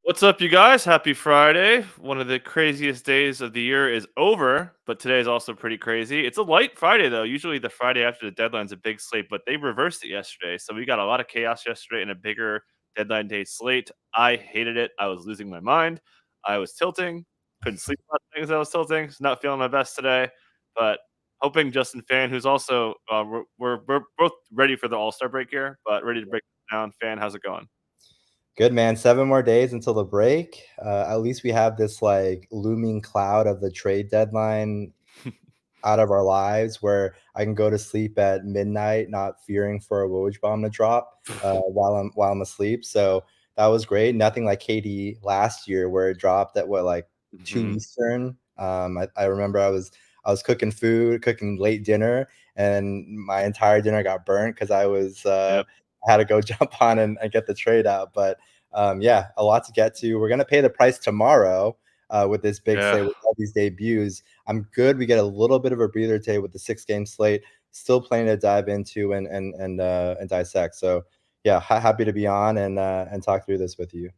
What's up, you guys? Happy Friday. One of the craziest days of the year is over, but today is also pretty crazy. It's a light Friday, though. Usually the Friday after the deadline's a big slate, but they reversed it yesterday. So we got a lot of chaos yesterday and a bigger deadline day slate. I hated it. I was losing my mind. I was tilting. Couldn't sleep about things I was tilting. It's not feeling my best today, but hoping Justin Fan, who's also, we're both ready for the All Star break here, but ready to break it down. Fan, how's it going? Good, man. 7 more days until the break. At least we have this like looming cloud of the trade deadline out of our lives where I can go to sleep at midnight, not fearing for a Woj bomb to drop while I'm asleep. So that was great. Nothing like KD last year where it dropped at what like 2 hmm Eastern. I remember I was cooking food, cooking late dinner, and my entire dinner got burnt because Yep. I had to go jump on and get the trade out. But yeah, a lot to get to. We're gonna pay the price tomorrow with this big Yeah. slate with all these debuts. I'm good. We get a little bit of a breather today with the 6 game slate. Still plenty to dive into and dissect. So yeah, happy to be on and talk through this with you.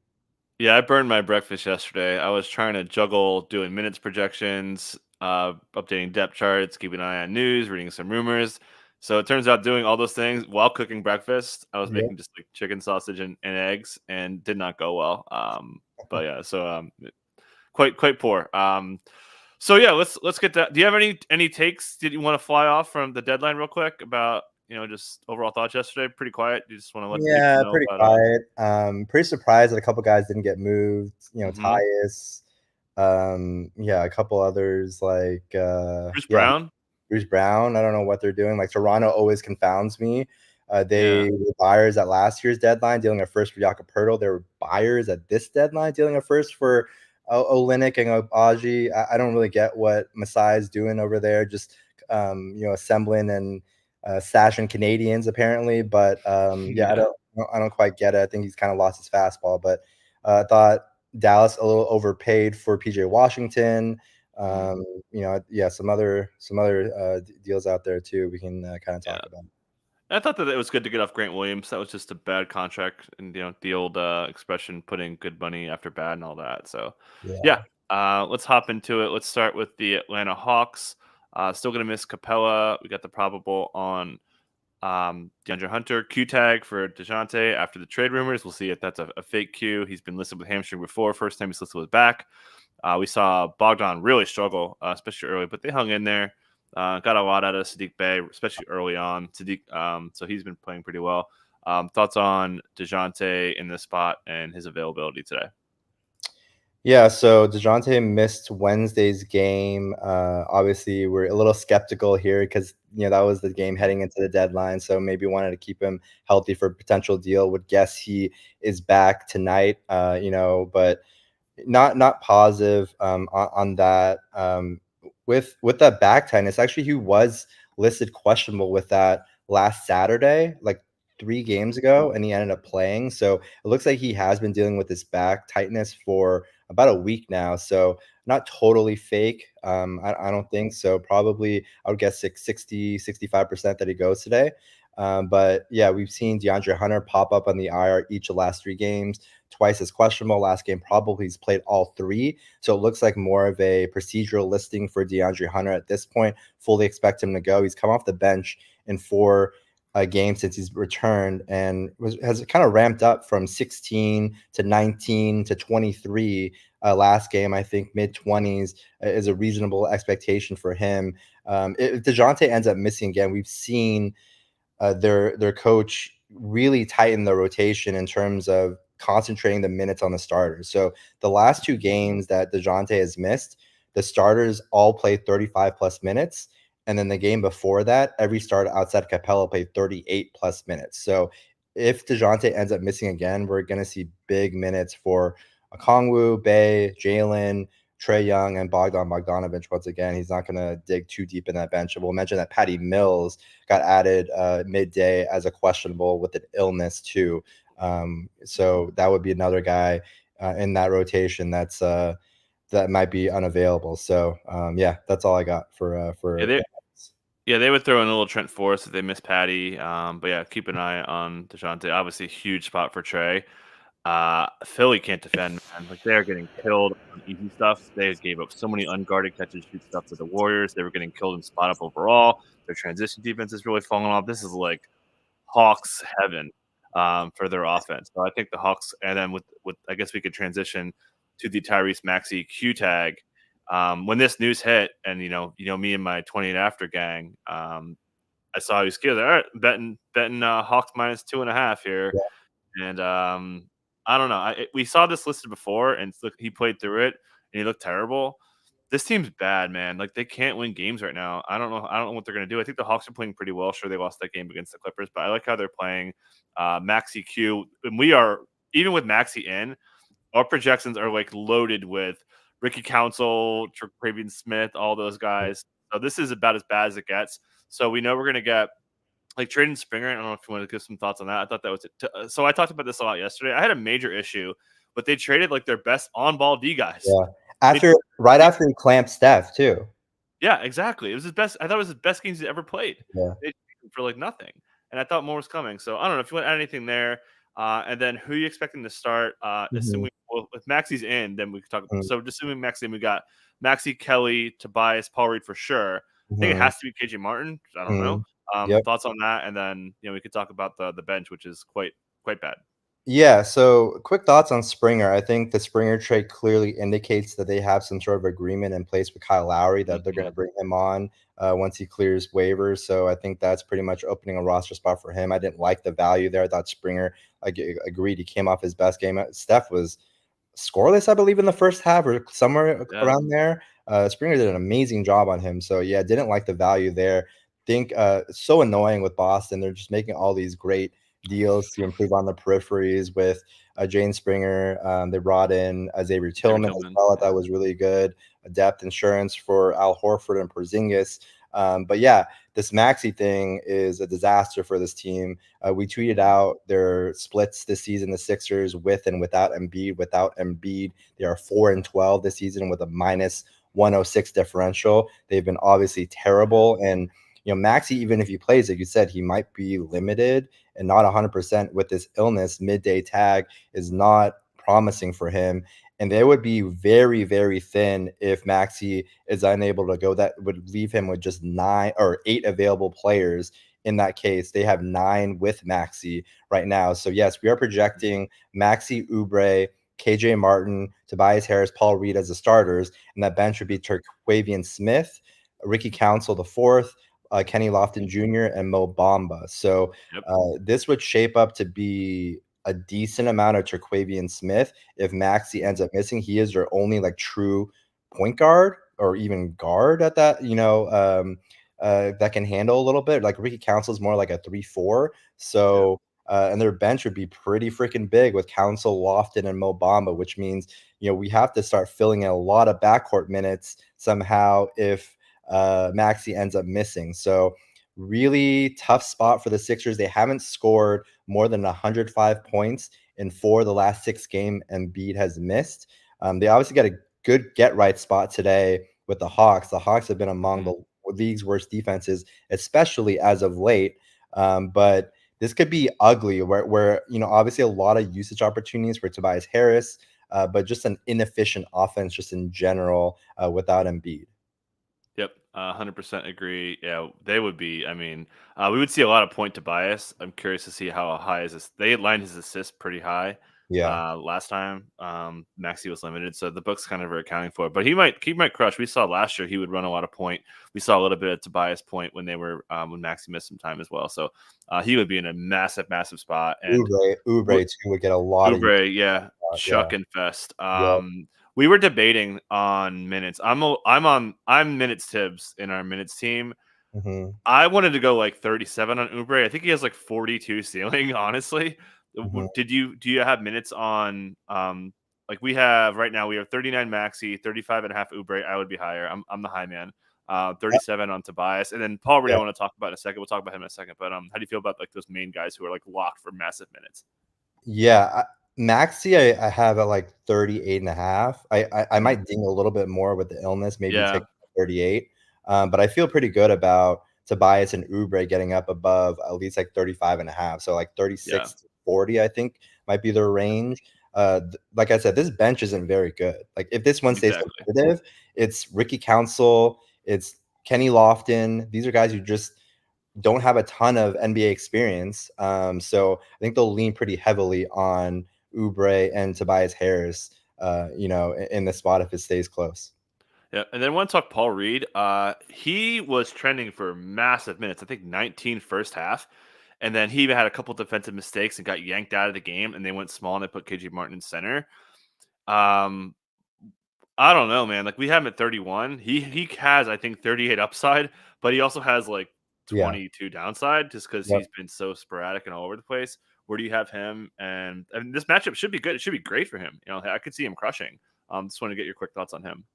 Yeah, I burned my breakfast yesterday. I was trying to juggle doing minutes projections, updating depth charts, keeping an eye on news, reading some rumors. So it turns out doing all those things while cooking breakfast, I was Yeah. making just like chicken sausage and eggs, and did not go well. But yeah, so quite poor. So yeah, let's get that. Do you have any takes? Did you want to fly off from the deadline real quick about just overall thoughts yesterday? Pretty quiet. You just want to let the people Yeah, know pretty about quiet. Pretty surprised that a couple guys didn't get moved. hmm Tyus. Yeah, a couple others like Bruce yeah, Brown. Bruce Brown. I don't know what they're doing. Like Toronto always confounds me. Yeah. They were buyers at last year's deadline, dealing a first for Jakob Poeltl. They were buyers at this deadline, dealing a first for Olynyk and Abaji. I don't really get what Masai is doing over there. Just assembling and stashing Canadians apparently. But yeah, Yeah. I don't quite get it. I think he's kind of lost his fastball. But I thought Dallas a little overpaid for PJ Washington. Mhm. Um, yeah, some other deals out there too. We can kind of talk Yeah. about. I thought that it was good to get off Grant Williams. That was just a bad contract, and the old expression, putting good money after bad, and all that. So, yeah, Yeah, let's hop into it. Let's start with the Atlanta Hawks. Still gonna miss Capella. We got the probable on DeAndre Hunter Q tag for Dejounte after the trade rumors. We'll see if that's a fake Q. He's been listed with hamstring before. First time he's listed with back. We saw Bogdan really struggle, especially early, but they hung in there. Got a lot out of Sadiq Bey, especially early on. So he's been playing pretty well. Thoughts on DeJounte in this spot and his availability today? yeah. So Dejounte missed Wednesday's game. Obviously, we're a little skeptical here because that was the game Mhm. heading into the deadline. So maybe wanted to keep him healthy for a potential deal. Would guess he is back tonight. But not positive on that. With that back tightness, actually, he was listed questionable with that last Saturday, like 3 games ago, and he ended up playing. So it looks like he has been dealing with this back tightness for about a week now. So not totally fake. I don't think so. Probably, I would guess 65% that he goes today. But yeah, we've seen DeAndre Hunter pop up on the IR each of the last 3 games. Twice as questionable. Last game, probably he's played all 3. So it looks like more of a procedural listing for DeAndre Hunter at this point. Fully expect him to go. He's come off the bench in 4 games since he's returned and has kind of ramped up from 16 to 19 to 23. Last game, I think mid 20s is a reasonable expectation for him. If DeJounte ends up missing again, we've seen their coach really tighten the rotation in terms of concentrating the minutes on the starters. So the last 2 games that DeJounte has missed, the starters all played 35 plus minutes. And then the game before that, every starter outside Capella played 38 plus minutes. So if DeJounte ends up missing again, we're going to see big minutes for Okongwu, Bay, Jalen, Trey Young, and Bogdan Bogdanovich. Once again, he's not going to dig too deep in that bench. And we'll mention that Patty Mills got added midday as a questionable with an illness too. So that would be another guy in that rotation that might be unavailable. So yeah, that's all I got Yeah, for. they would throw in a little Trent Forrest if they miss Patty. But yeah, keep an eye on Dejounte. Obviously, huge spot for Trey. Philly can't defend, man. Like, they are getting killed on easy stuff. They gave up so many unguarded catch and shoot stuff to the Warriors. They were getting killed in spot up overall. Their transition defense is really falling off. This is like Hawks heaven for their offense. So I think the Hawks, and then with I guess we could transition to the Tyrese Maxey Q tag. When this news hit, and me and my 28 after gang, I saw he was scared. All right, betting Hawks minus 2.5 here, Yeah. and I don't know. We saw this listed before, and look, he played through it, and he looked terrible. This team's bad, man. Like, they can't win games right now. I don't know. I don't know what they're gonna do. I think the Hawks are playing pretty well. Sure, they lost that game against the Clippers, but I like how they're playing. Maxi Q, and we are, even with Maxi in, our projections are like loaded with Ricky Council, Travian Smith, all those guys. So this is about as bad as it gets. So we know we're gonna get like trading Springer. I don't know if you want to give some thoughts on that. I thought that was it. So I talked about this a lot yesterday. I had a major issue, but they traded like their best on-ball D guys. Yeah. Right after he clamped Steph too. Yeah, exactly. It was his best. I thought it was his best games he's ever played. Yeah. They traded him for like nothing, and I thought more was coming. So I don't know if you want to add anything there. And then who are you expecting to start? Mhm. Assuming, well, if Maxi's in, then we could talk. Mhm. So just assuming Maxi, we got Maxi, Kelly, Tobias, Paul Reed for sure. I think it Mhm. has to be KJ Martin. I don't know. Mhm. Yep. Thoughts on that, and then we could talk about the bench, which is quite bad. Yeah, so quick thoughts on Springer. I think the Springer trade clearly indicates that they have some sort of agreement in place with Kyle Lowry that they're going Mhm. to bring him on once he clears waivers. So I think that's pretty much opening a roster spot for him. I didn't like the value there. I thought Springer, agreed, he came off his best game. Steph was scoreless, I believe, in the first half or somewhere Yeah. around there. Springer did an amazing job on him. So yeah, didn't like the value there. Think it's so annoying with Boston. They're just making all these great deals to improve on the peripheries with Jane Springer. They brought in Xavier Xavier Tillman as Tillman. well. I thought was really good. Depth insurance for Al Horford and Porzingis. But yeah, this Maxi thing is a disaster for this team. We tweeted out their splits this season, the Sixers with and without Embiid. Without Embiid, they are 4-12 this season with a minus 106 differential. They've been obviously terrible. And, Maxi, even if he plays, like you said, he might be limited and not 100% with this illness. Midday tag is not promising for him. And they would be very, very thin if Maxi is unable to go. That would leave him with just 9 or 8 available players. In that case, they have 9 with Maxi right now. So yes, we are projecting Maxi, Oubre, KJ Martin, Tobias Harris, Paul Reed as the starters, and that bench would be Terquavian Smith, Ricky Council the fourth, Kenny Lofton Jr., and Mo Bamba. So Yep. this would shape up to be a decent amount of Terquavian Smith. If Maxi ends up missing, he is their only like true point guard or even guard at that, that can handle a little bit. Like Ricky Council is more like a 3-4. So and their bench would be pretty freaking big with Council, Lofton, and Mo Bamba, which means we have to start filling in a lot of backcourt minutes somehow if Maxi ends up missing. So really tough spot for the Sixers. They haven't scored more than 105 points in 4 of the last 6 games Embiid has missed. They obviously got a good get-right spot today with the Hawks. The Hawks have been among the league's worst defenses, especially as of late. But this could be ugly where obviously a lot of usage opportunities for Tobias Harris, but just an inefficient offense just in general without Embiid. Yep, 100% agree. Yeah, they would be. I mean, we would see a lot of point to bias. I'm curious to see how high is this. They lined his assist pretty high Yeah. last time. Maxi was limited, so the books kind of are accounting for it. But he might crush. We saw last year he would run a lot of point. We saw a little bit of Tobias point when they were when Maxi missed some time as well. So he would be in a massive spot. And Oubre too would get a lot of Oubre, yeah, yeah. Chuck and Fest. Yep. We were debating on minutes. I'm minutes Tibbs in our minutes team. Mhm. I wanted to go like 37 on Oubre. I think he has like 42 ceiling. Honestly, Mhm. do you have minutes on like we have right now? We have 39 Maxi, 35.5 Oubre. I would be higher. I'm the high man. 37 on Tobias, and then Paul Reed. I Yeah. want to talk about in a second. We'll talk about him in a second. But how do you feel about like those main guys who are like locked for massive minutes? Yeah, Maxi, I have at like 38 and a half. I Mhm. might ding a little bit more with the illness, maybe Yeah. take 38. But I feel pretty good about Tobias and Oubre getting up above at least like 35 and a half. So like Yeah. 36 to 40, I think might be their range. Like I said, this bench isn't very good. Like if this one stays Exactly. competitive, it's Ricky Council, it's Kenny Lofton. These are guys who just don't have a ton of NBA experience. So I think they'll lean pretty heavily on Oubre and Tobias Harris, in the spot if it stays close. Yeah, and then I want to talk Paul Reed. He was trending for massive minutes. I think 19 first half, and then he even had a couple defensive mistakes and got yanked out of the game. And they went small and they put KG Martin in center. Um, I don't know, man. Like we have him at 31. He has I think 38 upside, but he also has like Yeah. 22 downside just because Yep. he's been so sporadic and all over the place. Where do you have him? And I mean, this matchup should be good. It should be great for him. I could see him crushing. Just want to get your quick thoughts on him.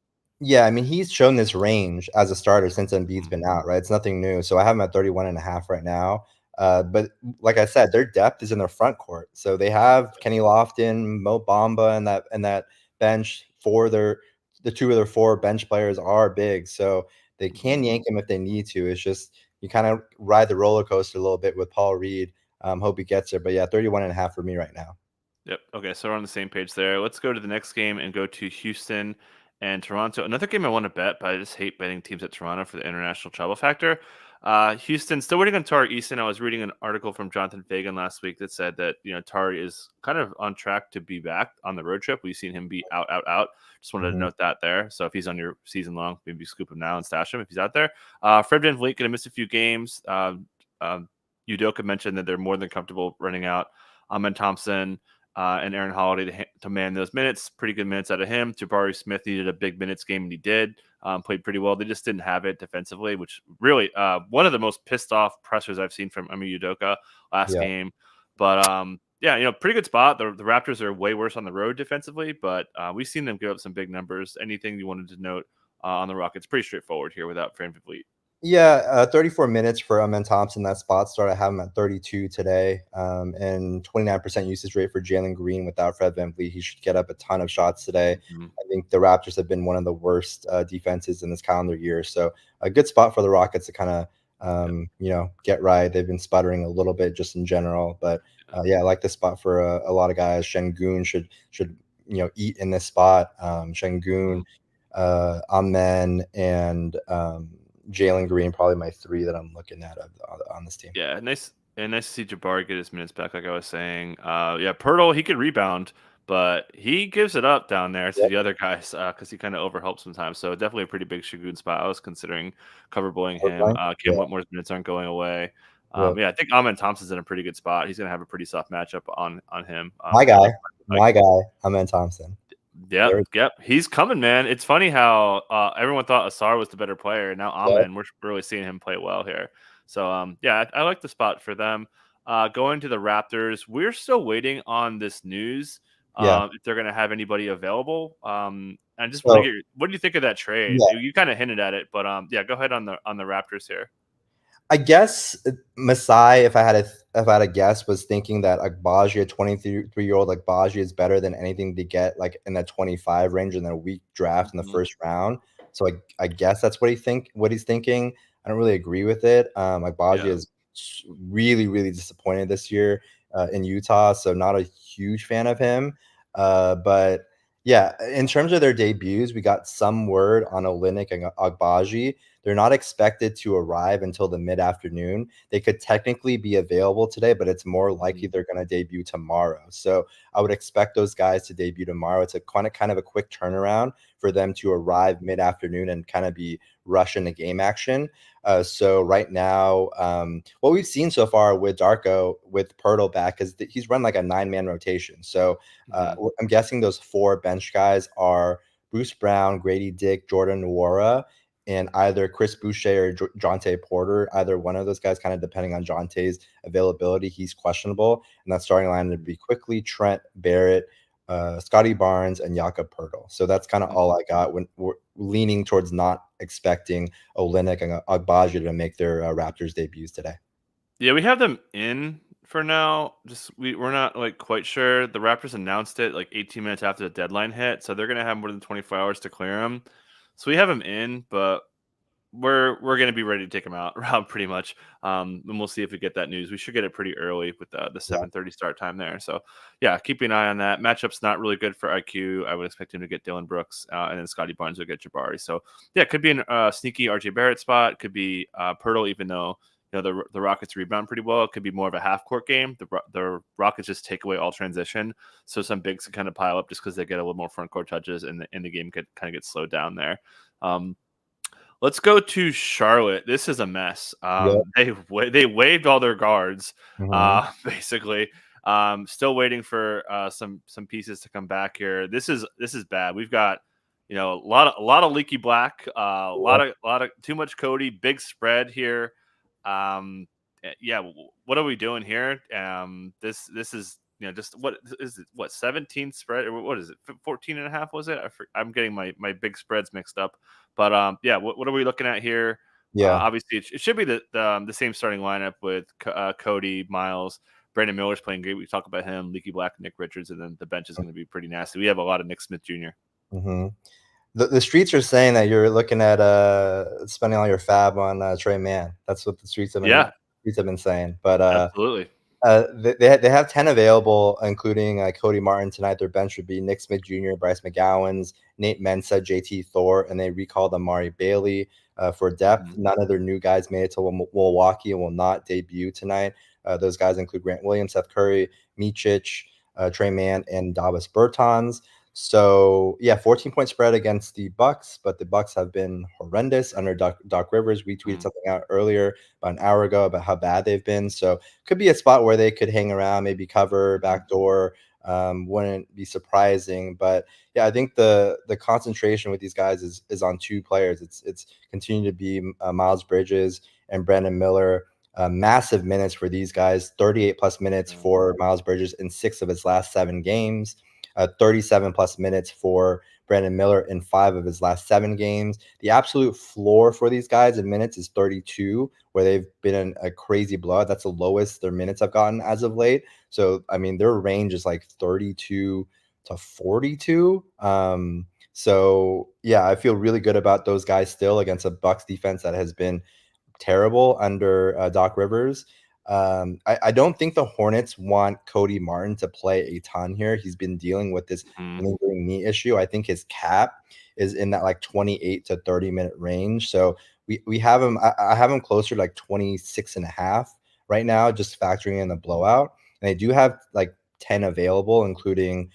Yeah, I mean, he's shown this range as a starter since Embiid's Mhm. been out, right? It's nothing new. So I have him at 31.5 right now. But like I said, their depth is in their front court. So they have Kenny Lofton, Mo Bamba, and that bench the two of their four bench players are big. So they can Mhm. yank him if they need to. It's just you kind of ride the roller coaster a little bit with Paul Reed. Hope he gets there. But yeah, 31.5 for me right now. Yep. Okay, so we're on the same page there. Let's go to the next game and go to Houston and Toronto. Another game I want to bet, but I just hate betting teams at Toronto for the international travel factor. Houston still waiting on Tari Eason. I was reading an article from Jonathan Fagan last week that said that Tari is kind of on track to be back on the road trip. We've seen him be out, out, out. Just wanted to Mhm. note that there. So if he's on your season long, maybe scoop him now and stash him if he's out there. Fred VanVleet going to miss a few games. Udoka mentioned that they're more than comfortable running out Amen Thompson and Aaron Holiday to man those minutes. Pretty good minutes out of him. Jabari Smith needed a big minutes game, and he did. Played pretty well. They just didn't have it defensively, which really one of the most pissed off pressers I've seen from Emi Udoka last Yeah. game. But yeah, pretty good spot. The Raptors are way worse on the road defensively, but we've seen them give up some big numbers. Anything you wanted to note on the Rockets? Pretty straightforward here without Fran VanVleet. Yeah, 34 minutes for Amen Thompson. That spot start. I have him at 32 today, and 29% usage rate for Jalen Green without Fred VanVleet. He should get up a ton of shots today. Mhm. I think the Raptors have been one of the worst defenses in this calendar year, so a good spot for the Rockets to kind of Yep. get right. They've been sputtering a little bit just in general, but yeah, I like this spot for a lot of guys. Şengün should eat in this spot. Mhm. Şengün, Amen, and Jalen Green, probably my three that I'm looking at on this team. Yeah, nice to see Jabari get his minutes back, like I was saying. Yeah, Pirtle, he could rebound, but he gives it up down there to Yep. the other guys because he kind of overhelps sometimes. So definitely a pretty big Shagun spot. I was considering cover blowing him. Irvine? Cam Yeah, Whitmore's minutes aren't going away. yeah. Yeah, I think Amen Thompson's in a pretty good spot. He's gonna have a pretty soft matchup on him. My I like guy, my guy, Amen Thompson. Yep, There, yep. He's coming, man. It's funny how everyone thought Asar was the better player. Now yep, Amen, we're really seeing him play well here. So yeah, I like the spot for them. Going to the Raptors, we're still waiting on this news. yeah. If they're going to have anybody available. I just want to So, get what do you think of that trade? yeah. You kind of hinted at it, but yeah, go ahead on the Raptors here. I guess Masai, if I had a guess, was thinking that Agbaji, a 23-year-old Agbaji, is better than anything to get like in that 25 range in a weak draft in the Mhm. first round. So I guess that's what he's thinking. I don't really agree with it. Agbaji Yeah. is really really disappointed this year in Utah, so not a huge fan of him. But yeah, in terms of their debuts, we got some word on Olynyk and Agbaji. They're not expected to arrive until the mid-afternoon. They could technically be available today, but it's more likely Mhm. they're going to debut tomorrow. So I would expect those guys to debut tomorrow. It's a kind of a quick turnaround for them to arrive mid-afternoon and kind of be rush into game action. So right now, what we've seen so far with Darko, with Pirtle back, is that he's run like a 9-man rotation. So Mhm. I'm guessing those four bench guys are Bruce Brown, Grady Dick, Jordan Nwora, and either Chris Boucher or Jonte Porter. Either one of those guys, kind of depending on Jonte's availability, he's questionable. And that starting line would be quickly Trent Barrett, Scotty Barnes, and Jakob Pertl. So that's kind of all Mhm. I got when we're leaning towards not expecting Olynyk and Agbaji to make their Raptors debuts today. Yeah, we have them in for now. Just we're not like quite sure. The Raptors announced it like 18 minutes after the deadline hit, so they're gonna have more than 24 hours to clear them. So we have them in, but we're going to be ready to take him out pretty much. And we'll see if we get that news. We should get it pretty early with the Yeah. 7:30 start time there. So yeah, keep an eye on that. Matchup's not really good for IQ. I would expect him to get Dylan Brooks, and then Scotty Barnes will get Jabari. So yeah, it could be a sneaky RJ Barrett spot. Could be Pirtle, even though the Rockets rebound pretty well. It could be more of a half court game. The Rockets just take away all transition, so some bigs can kind of pile up just because they get a little more front court touches, and the game could kind of get slowed down there. Let's go to Charlotte. This is a mess. Yep. They waived all their guards, Mhm. basically. Still waiting for some pieces to come back here. This is bad. We've got a lot of leaky black, a lot of too much Cody. Big spread here. Yeah. What are we doing here? This is just what is it? What 17 spread or what is it? 14 and a half was it? I'm getting my big spreads mixed up. But yeah, what are we looking at here? Yeah. Obviously, it should be the same starting lineup with Cody, Miles, Brandon Miller's playing great. We talk about him, Leaky Black, Nick Richards, and then the bench is going to be pretty nasty. We have a lot of Nick Smith Jr. hmm the streets are saying that you're looking at spending all your fab on Trey Mann. That's what the Yeah, streets have been saying. But absolutely. they have 10 available, including Cody Martin tonight. Their bench would be Nick Smith Jr., Bryce McGowens, Nate Mensa, JT Thor, and they recalled Amari Bailey for depth. Mhm. None of their new guys made it to Milwaukee and will not debut tonight. Those guys include Grant Williams, Seth Curry, Micic, Trey Mann, and Davis Bertans. So yeah, 14-point spread against the Bucks, but the Bucks have been horrendous under Doc Rivers. We tweeted something out earlier about an hour ago about how bad they've been. So could be a spot where they could hang around, maybe cover backdoor. Wouldn't be surprising, but yeah, I think the concentration with these guys is on two players. It's continuing to be Miles Bridges and Brandon Miller. Massive minutes for these guys, 38 plus minutes for Miles Bridges in 6 of his last 7 games. 37 plus minutes for Brandon Miller in 5 of his last 7 games. The absolute floor for these guys in minutes is 32, where they've been in a crazy blowout. That's the lowest their minutes have gotten as of late. So, I mean, their range is like 32 to 42. So, yeah, I feel really good about those guys still against a Bucks defense that has been terrible under Doc Rivers. I don't think the Hornets want Cody Martin to play a ton here. He's been dealing with this Mhm. lingering knee issue. I think his cap is in that like 28 to 30 minute range. So we have him. I have him closer to like 26 and a half right now, just factoring in the blowout. And they do have like 10 available, including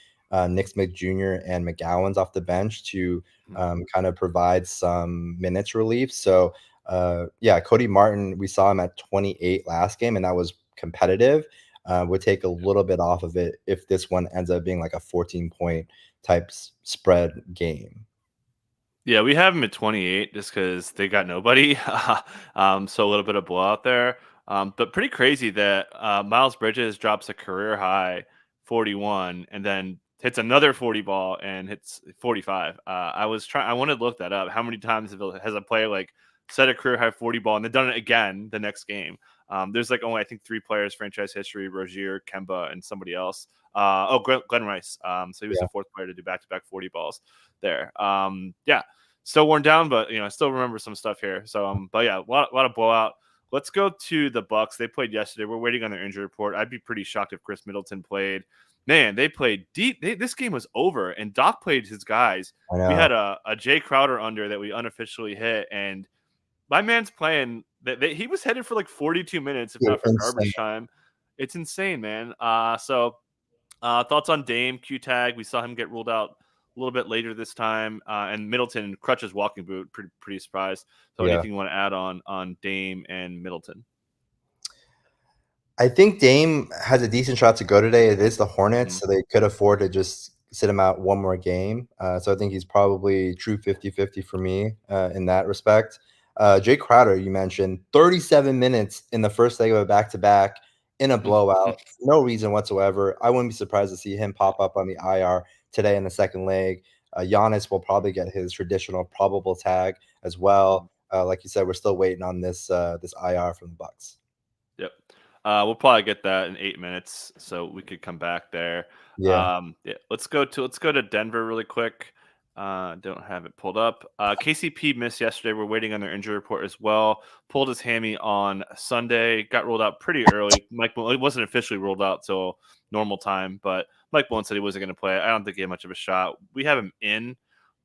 Nick Smith Jr. and McGowan's off the bench to kind of provide some minutes relief. So yeah, Cody Martin, we saw him at 28 last game, and that was competitive. Would take a little bit off of it if this one ends up being like a 14-point type spread game. Yeah, we have him at 28 just because they got nobody. So a little bit of blowout there. But pretty crazy that Miles Bridges drops a career high 41 and then hits another 40 ball and hits 45. I wanted to look that up. How many times has a player like set a career high 40 ball and then done it again the next game? There's like only I think 3 players franchise history: Rozier, Kemba, and somebody else. Glenn Rice. So he was Yeah. the 4th player to do back-to-back 40 balls there. Yeah, still worn down, but I still remember some stuff here. So but yeah, a lot of blowout. Let's go to the Bucks. They played yesterday. We're waiting on their injury report. I'd be pretty shocked if Chris Middleton played. Man, they played deep. This game was over, and Doc played his guys. I We know. had a Jay Crowder under that we unofficially hit, and my man's playing. He was headed for like 42 minutes, if Dude, not for insane. garbage time. It's insane, man. Thoughts on Dame Q tag? We saw him get ruled out a little bit later this time, and Middleton crutches walking boot. Pretty surprised. So, Yeah. anything you want to add on Dame and Middleton? I think Dame has a decent shot to go today. It is the Hornets, Mhm. so they could afford to just sit him out one more game. So I think he's probably true 50-50 for me in that respect. Jay Crowder, you mentioned 37 minutes in the first leg of a back-to-back in a blowout. No reason whatsoever. I wouldn't be surprised to see him pop up on the IR today in the second leg. Giannis will probably get his traditional probable tag as well. Like you said, we're still waiting on this IR from the Bucks. Yep. We'll probably get that in 8 minutes, so we could come back there. Yeah. Yeah, let's go to Denver really quick. Don't have it pulled up. KCP missed yesterday. We're waiting on their injury report as well. Pulled his hammy on Sunday. Got ruled out pretty early. It wasn't officially ruled out till normal time, but Mike Malone said he wasn't going to play. I don't think he had much of a shot. We have him in,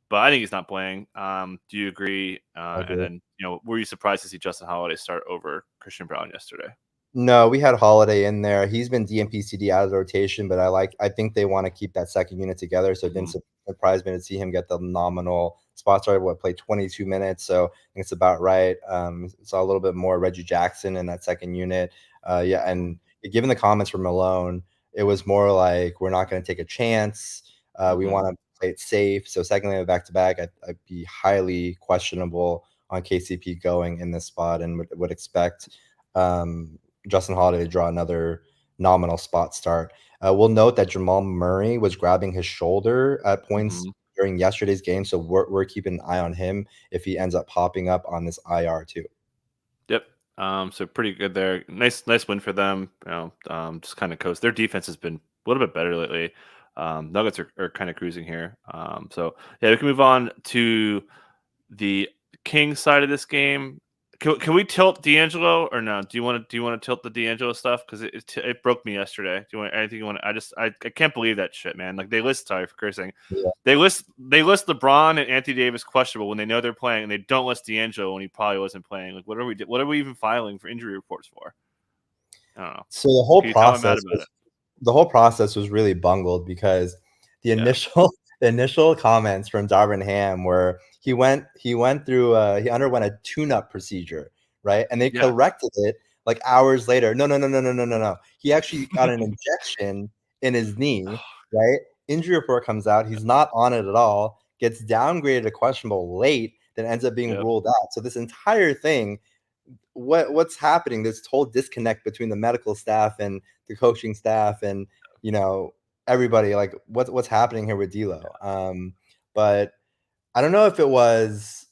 but I think he's not playing. Do you agree? I And do. then, were you surprised to see Justin Holiday start over Christian Brown yesterday? No, we had Holiday in there. He's been DNP-CD out of the rotation, but I think they want to keep that second unit together. So it didn't surprise me to see him get the nominal spot start. Played 22 minutes, so I think it's about right. Saw a little bit more Reggie Jackson in that second unit. And given the comments from Malone, it was more like we're not going to take a chance. We want to play it safe. So secondly, back to back, I'd be highly questionable on KCP going in this spot, and would expect Justin Holiday to draw another nominal spot start. We'll note that Jamal Murray was grabbing his shoulder at points during yesterday's game, so we're keeping an eye on him if he ends up popping up on this IR too. Yep. So pretty good there. Nice win for them. Just kind of coast. Their defense has been a little bit better lately. Nuggets are kind of cruising here. So yeah, we can move on to the Kings side of this game. Can we tilt D'Angelo or no? Do you want to tilt the D'Angelo stuff? Because it broke me yesterday. Do you want anything you want? I can't believe that shit, man. Like sorry for cursing. Yeah. They list LeBron and Anthony Davis questionable when they know they're playing, and they don't list D'Angelo when he probably wasn't playing. Like, what are we even filing for injury reports for? I don't know. So the whole process was really bungled because the initial comments from Darvin Ham were he underwent a tune-up procedure, right? And they corrected it like hours later. No. He actually got an injection in his knee, right? Injury report comes out. He's not on it at all. Gets downgraded to questionable late, then ends up being ruled out. So this entire thing, what's happening? This whole disconnect between the medical staff and the coaching staff, and everybody. Like, what's happening here with D'Lo? But I don't know if it was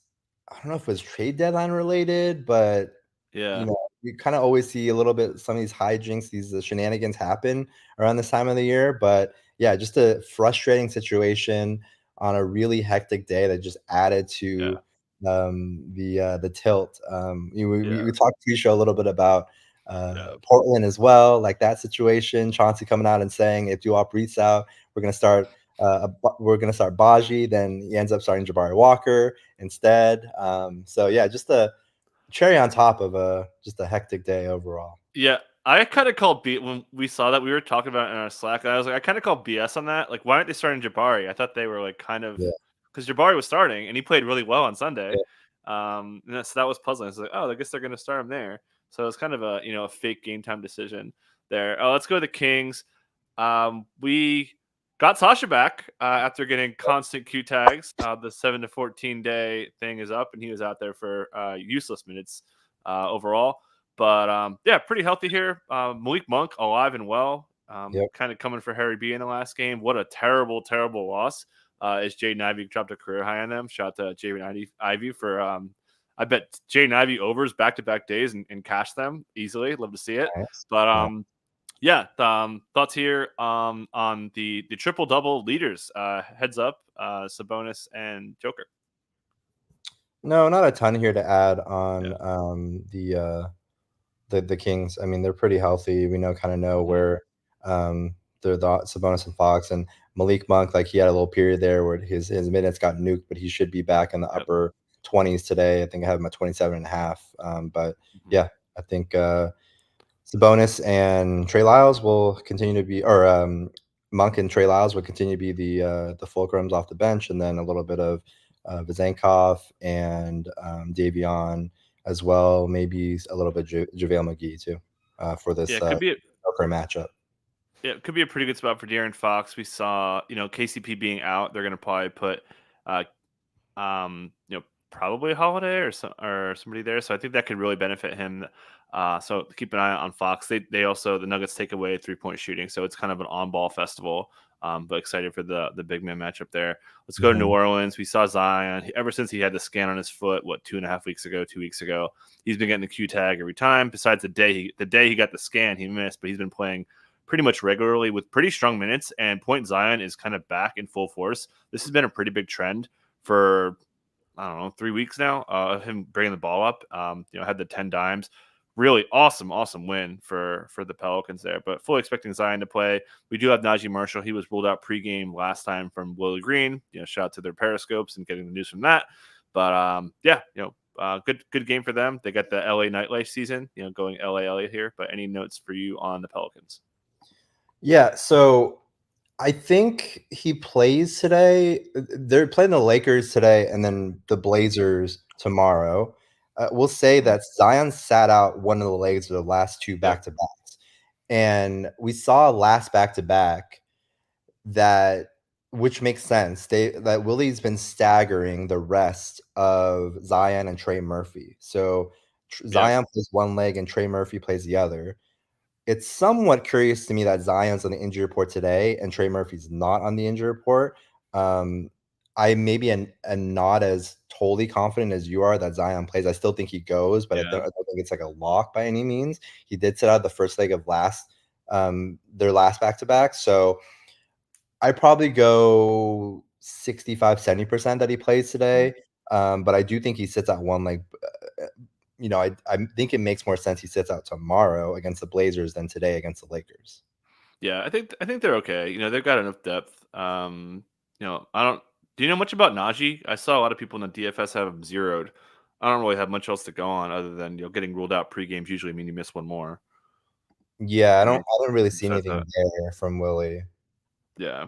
trade deadline related, but you kind of always see a little bit some of these hijinks, these shenanigans happen around this time of the year. But yeah, just a frustrating situation on a really hectic day that just added to the tilt. We talked pre-show a little bit about Portland as well, like that situation. Chauncey coming out and saying if Duop reads out, we're gonna start Baji. Then he ends up starting Jabari Walker instead. So yeah, just a cherry on top of just a hectic day overall. Yeah, I kind of called when we saw that. We were talking about it in our Slack. I was like, I kind of called BS on that. Like, why aren't they starting Jabari? I thought they were like kind of because Jabari was starting and he played really well on Sunday. So that was puzzling. It's like, oh, I guess they're going to start him there. So it's kind of a fake game time decision there. Let's go to the Kings. We got Sasha back after getting constant Q tags. The 7 to 14 day thing is up, and he was out there for useless minutes overall. But pretty healthy here. Malik Monk alive and well. Kind of coming for Harry B in the last game. What a terrible, terrible loss. As Jaden Ivey dropped a career high on them. Shout out to Jaden Ivey for I bet Jaden Ivey overs back-to-back days and cash them easily. Love to see it. Nice. But thoughts here on the triple-double leaders. Heads up, Sabonis and Joker. No, not a ton here to add on the Kings. I mean, they're pretty healthy. We kind of know where they're Sabonis and Fox, and Malik Monk. Like, he had a little period there where his minutes got nuked, but he should be back in the upper 20s today. I think I have him at 27.5. But yeah, I think Sabonis and Trey Lyles will continue to be, or Monk and Trey Lyles will continue to be the fulcrums off the bench, and then a little bit of Vezenkov and Davion as well, maybe a little bit JaVale McGee too for this could be matchup. Yeah, it could be a pretty good spot for De'Aaron Fox. We saw, KCP being out, they're going to probably put, probably Holiday or somebody there. So I think that could really benefit him. So keep an eye on Fox. They also, the Nuggets take away 3-point shooting, so it's kind of an on-ball festival. But excited for the big man matchup there. Let's go to New Orleans. We saw Zion ever since he had the scan on his foot. 2 weeks ago? He's been getting the Q tag every time. Besides the day he got the scan, he missed, but he's been playing pretty much regularly with pretty strong minutes, and Point Zion is kind of back in full force. This has been a pretty big trend for, I don't know, 3 weeks now of him bringing the ball up. Had the 10 dimes. Really awesome win for the Pelicans there. But fully expecting Zion to play. We do have Najee Marshall. He was ruled out pregame last time from Willie Green. Shout out to their Periscopes and getting the news from that. But good game for them. They got the LA nightlife season, going LA here. But any notes for you on the Pelicans? Yeah, so I think he plays today. They're playing the Lakers today and then the Blazers tomorrow. We'll say that Zion sat out one of the legs of the last two back-to-backs. And we saw last back-to-back which makes sense. That Willie's been staggering the rest of Zion and Trey Murphy. So Zion plays one leg and Trey Murphy plays the other. It's somewhat curious to me that Zion's on the injury report today and Trey Murphy's not on the injury report. I maybe am not as totally confident as you are that Zion plays. I still think he goes, but I don't think it's like a lock by any means. He did sit out the first leg of their last back-to-back. So I probably go 65-70% that he plays today. But I do think he sits out one leg. I think it makes more sense he sits out tomorrow against the Blazers than today against the Lakers. Yeah, I think they're okay. They've got enough depth. I don't. Do you know much about Najee? I saw a lot of people in the DFS have him zeroed. I don't really have much else to go on other than getting ruled out pre-games usually mean you miss one more. Yeah, I don't really see anything there from Willie. Yeah.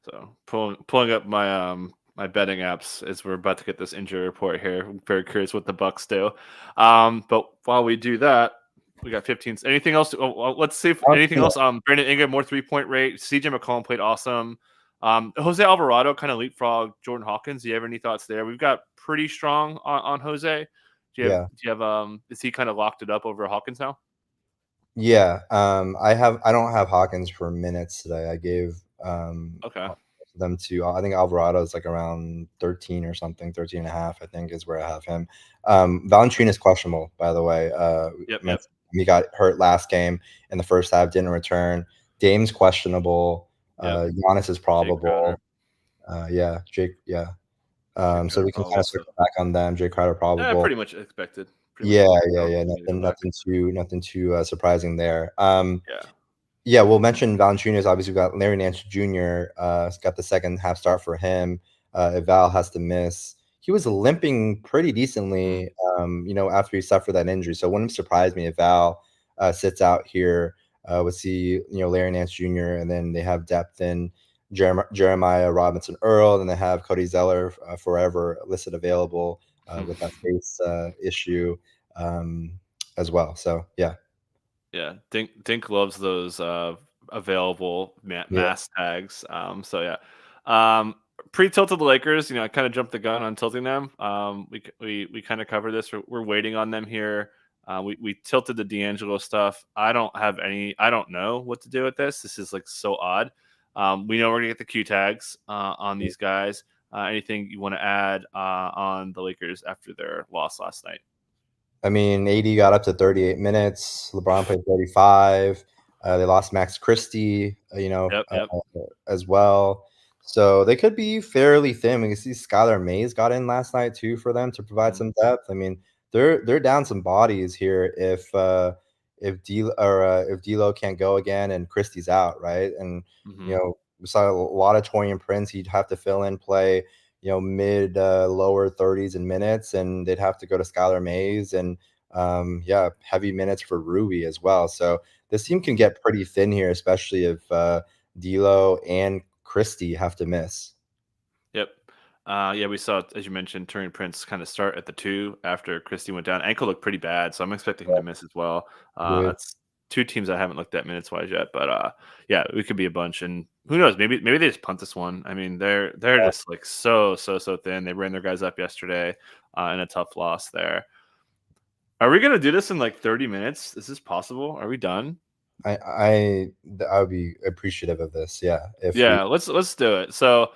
So pulling up my my betting apps as we're about to get this injury report here. I'm very curious what the Bucks do. But while we do that, we got 15. Anything else? Let's see if anything else. Brandon Ingram, more 3-point rate. CJ McCollum played awesome. Jose Alvarado kind of leapfrog Jordan Hawkins. Do you have any thoughts there? We've got pretty strong on Jose. Do you have is he kind of locked it up over Hawkins now? Yeah. I don't have Hawkins for minutes today. I gave them to, I think Alvarado is like around 13 or something, 13 and a half, I think is where I have him. Valanciunas is questionable, by the way. He got hurt last game in the first half, didn't return. Dame's questionable. Giannis is probable. Jake. So we can kind of circle back on them. Jay Crowder probable. Pretty much expected. Nothing too surprising there. We'll mention Valanciunas. Obviously, we've got Larry Nance Jr. Got the second half start for him. If Val has to miss, he was limping pretty decently, after he suffered that injury. So it wouldn't surprise me if Val sits out here. We'll see, Larry Nance Jr. and then they have depth in Jeremiah Robinson Earl, and they have Cody Zeller forever listed available with that face issue as well. So Dink loves those available mass tags. Pre-tilted the Lakers. I kind of jumped the gun on tilting them. We kind of covered this. We're waiting on them here. We tilted the D'Angelo stuff. I don't know what to do with this. This is like so odd. We know we're gonna get the Q tags on these guys. Anything you want to add on the Lakers after their loss last night? I mean, AD got up to 38 minutes. LeBron played 35. They lost Max Christie, as well. So they could be fairly thin. We can see Skylar Mays got in last night too for them to provide some depth. I mean, they're down some bodies here if D'Lo can't go again and Christie's out, right? And we saw a lot of Torian Prince. He'd have to fill in play, mid lower 30s in minutes, and they'd have to go to Skylar Mays and heavy minutes for Ruby as well. So this team can get pretty thin here, especially if D'Lo and Christie have to miss. Yep. We saw, as you mentioned, Torian Prince kind of start at the 2 after Christie went down. Ankle looked pretty bad, so I'm expecting him to miss as well. That's two teams I haven't looked at minutes wise yet, but we could be a bunch, and who knows? Maybe they just punt this one. I mean, they're just like so thin. They ran their guys up yesterday in a tough loss there. Are we gonna do this in like 30 minutes? Is this possible? Are we done? I would be appreciative of this. Let's do it. So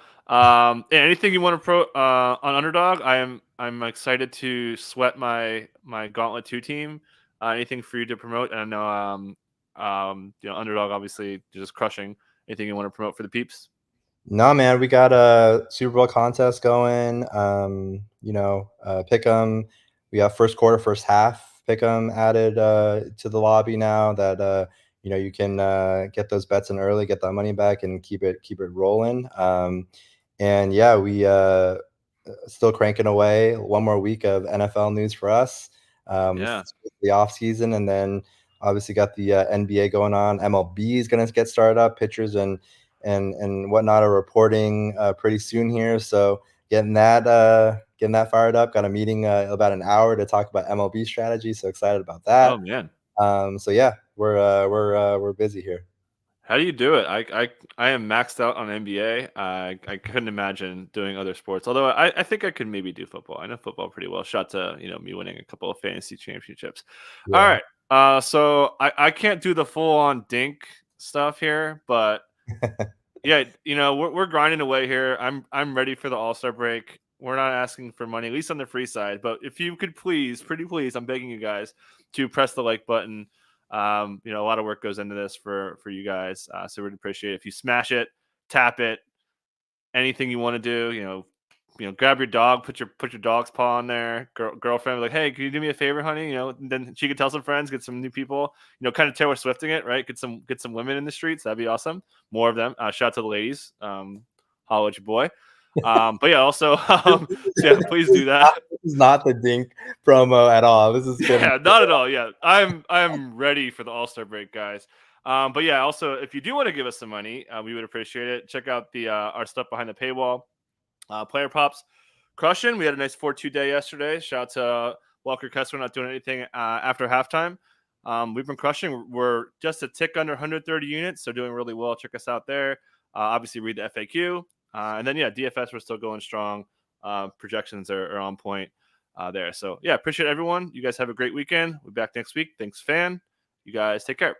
anything you want to on Underdog? I'm excited to sweat my Gauntlet 2 team. Anything for you to promote? And I know Underdog obviously just crushing. Anything you want to promote for the peeps? No, man, we got a Super Bowl contest going. Pick 'em. We have first quarter, first half pick 'em added to the lobby now. That you can get those bets in early, get that money back, and keep it rolling. And yeah, we still cranking away. One more week of NFL news for us. Yeah. The off season, and then obviously got the NBA going on. MLB is going to get started up. Pitchers and whatnot are reporting pretty soon here. So getting that fired up. Got a meeting about an hour to talk about MLB strategy. So excited about that. Oh man. So yeah, we're busy here. How do you do it? I am maxed out on NBA. I couldn't imagine doing other sports. Although I think I could maybe do football. I know football pretty well. Shout to me winning a couple of fantasy championships. All Yeah. right. So I can't do the full on dink stuff here, but yeah, we're grinding away here. I'm ready for the All-Star break. We're not asking for money, at least on the free side. But if you could please, pretty please, I'm begging you guys to press the like button. A lot of work goes into this for you guys. So we'd appreciate it if you smash it, tap it, anything you want to do. Grab your dog, put your dog's paw on there. Girlfriend, like, hey, can you do me a favor, honey? And then she could tell some friends, get some new people. Kind of Taylor Swifting it, right? Get some women in the streets. That'd be awesome. More of them. Shout out to the ladies. Holla at your boy. But yeah, also, so yeah, please do that. This is not the dink promo at all. This is good. Yeah, not at all. Yeah, I'm ready for the All-Star break, guys. But yeah, also, if you do want to give us some money, we would appreciate it. Check out the our stuff behind the paywall. Player props crushing. We had a nice 4-2 day yesterday. Shout out to Walker Kessler not doing anything after halftime. We've been crushing. We're just a tick under 130 units, so doing really well. Check us out there. Obviously, read the FAQ. And then, yeah, DFS, we're still going strong. Projections are on point there. So, yeah, appreciate everyone. You guys have a great weekend. We'll be back next week. Thanks, fan. You guys take care.